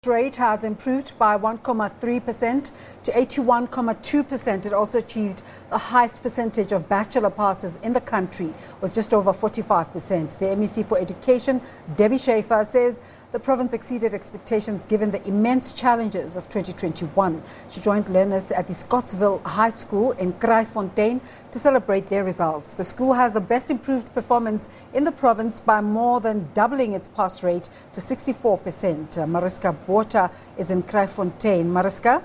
Rate has improved by 1.3% to 81.2%. It also achieved the highest percentage of Bachelor passes in the country, with just over 45%. The MEC for Education, Debbie Schäfer, says the province exceeded expectations given the immense challenges of 2021. She joined learners at the Scottsille High School in Kraaifontein to celebrate their results. The school has the best improved performance in the province by more than doubling its pass rate to 64%. Mariska Botha is in Kraaifontein. Mariska?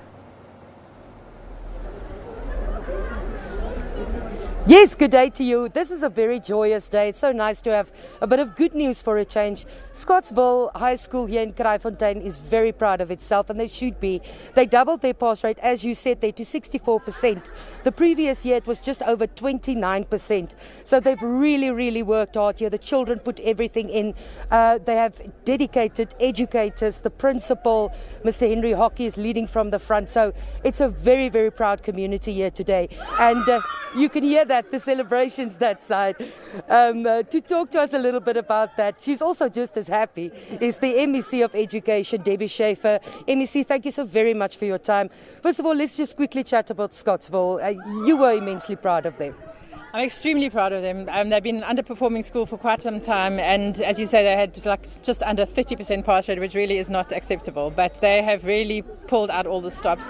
Yes, good day to you. This is a very joyous day. It's so nice to have a bit of good news for a change. Scottsille High School here in Kraaifontein is very proud of itself, and they should be. They doubled their pass rate, as you said, there to 64%. The previous year it was just over 29%. So they've really worked hard here. The children put everything in. They have dedicated educators. The principal, Mr. Henry Hockey, is leading from the front. So it's a very proud community here today. And you can hear that, the celebrations that side. To talk to us a little bit about that, she's also just as happy, is the MEC of Education, Debbie Schäfer. MEC, thank you so very much for your time. First of all, let's just quickly chat about Scottsille. You were immensely proud of them. I'm extremely proud of them. They've been an underperforming school for quite some time, and as you say, they had just under 50% pass rate, which really is not acceptable. But they have really pulled out all the stops,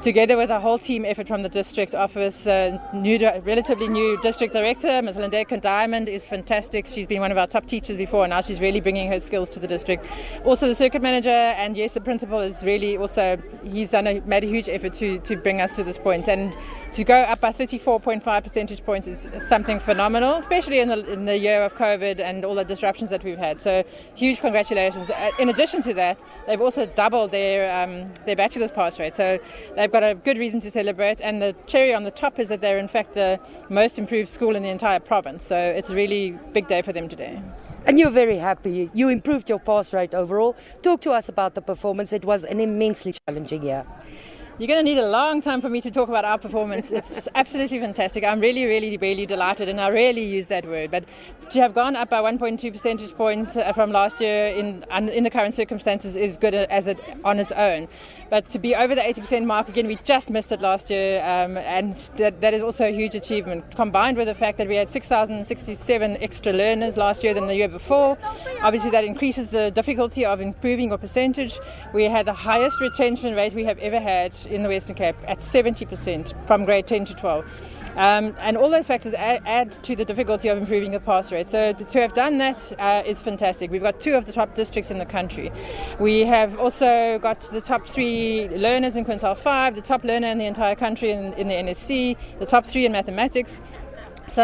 together with a whole team effort from the district office. Relatively new district director, Ms. Linda Diamond, is fantastic. She's been one of our top teachers before, and now she's really bringing her skills to the district. Also, the circuit manager, and yes, the principal is really also, he's made a huge effort to bring us to this point, and to go up by 34.5 percentage points is something phenomenal, especially in the year of COVID and all the disruptions that we've had. So huge congratulations. In addition to that, they've also doubled their bachelor's pass rate. So they've got a good reason to celebrate. And the cherry on the top is that they're in fact the most improved school in the entire province. So it's a really big day for them today. And you're very happy. You improved your pass rate overall. Talk to us about the performance. It was an immensely challenging year. You're going to need a long time for me to talk about our performance. It's absolutely fantastic. I'm really delighted, and I rarely use that word. But to have gone up by 1.2 percentage points from last year in the current circumstances is good on its own. But to be over the 80% mark again, we just missed it last year, and that is also a huge achievement, combined with the fact that we had 6,067 extra learners last year than the year before. Obviously, that increases the difficulty of improving your percentage. We had the highest retention rate we have ever had in the Western Cape at 70% from grade 10 to 12. And all those factors add to the difficulty of improving the pass rate. So to have done that is fantastic. We've got two of the top districts in the country. We have also got the top 3 learners in quintile 5, the top learner in the entire country in the NSC, the top 3 in mathematics. So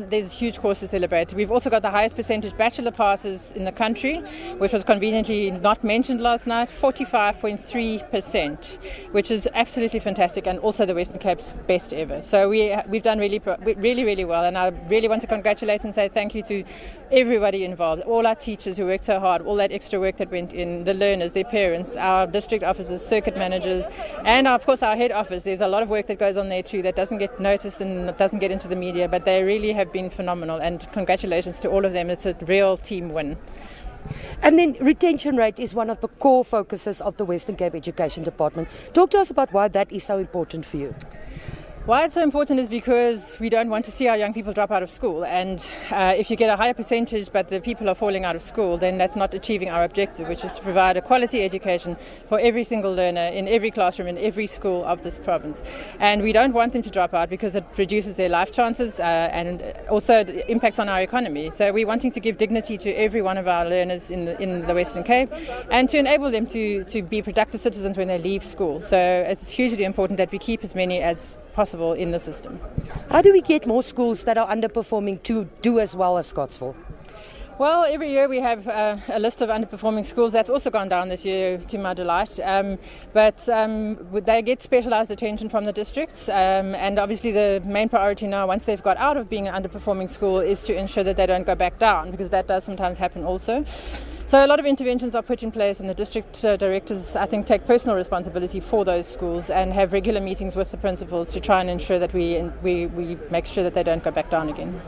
there's huge cause to celebrate. We've also got the highest percentage bachelor passes in the country, which was conveniently not mentioned last night, 45.3%, which is absolutely fantastic, and also the Western Cape's best ever. So we've done really well, and I really want to congratulate and say thank you to everybody involved, all our teachers who worked so hard, all that extra work that went in, the learners, their parents, our district officers, circuit managers, and of course our head office. There's a lot of work that goes on there too that doesn't get noticed and doesn't get into the media, but they really have been phenomenal, and congratulations to all of them. It's a real team win. And then retention rate is one of the core focuses of the Western Cape Education Department. Talk to us about why that is so important for you. Why it's so important is because we don't want to see our young people drop out of school, and if you get a higher percentage but the people are falling out of school, then that's not achieving our objective, which is to provide a quality education for every single learner in every classroom in every school of this province. And we don't want them to drop out because it reduces their life chances and also it impacts on our economy. So we're wanting to give dignity to every one of our learners in the Western Cape, and to enable them to be productive citizens when they leave school. So it's hugely important that we keep as many as possible in the system. How do we get more schools that are underperforming to do as well as Scottsille? Well, every year we have a list of underperforming schools. That's also gone down this year, to my delight. But they get specialised attention from the districts. And obviously the main priority now, once they've got out of being an underperforming school, is to ensure that they don't go back down, because that does sometimes happen also. So a lot of interventions are put in place, and the district directors, I think, take personal responsibility for those schools and have regular meetings with the principals to try and ensure that we make sure that they don't go back down again.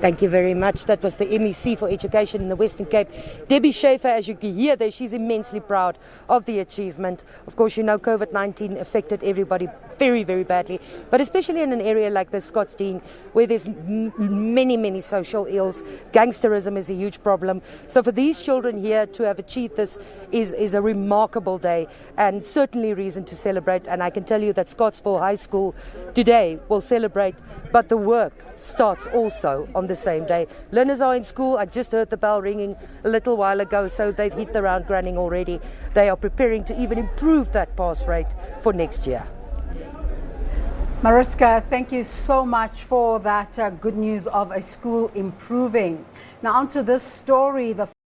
Thank you very much. That was the MEC for Education in the Western Cape, Debbie Schäfer. As you can hear there, she's immensely proud of the achievement. Of course, you know, COVID-19 affected everybody very, very badly, but especially in an area like the Scottsille, where there's many social ills. Gangsterism is a huge problem. So for these children here to have achieved this is a remarkable day, and certainly reason to celebrate. And I can tell you that Scottsille High School today will celebrate, but the work starts also on the same day. Learners are in school. I just heard the bell ringing a little while ago, so they've hit the ground running already. They are preparing to even improve that pass rate for next year. Mariska, thank you so much for that good news of a school improving. Now onto this story. The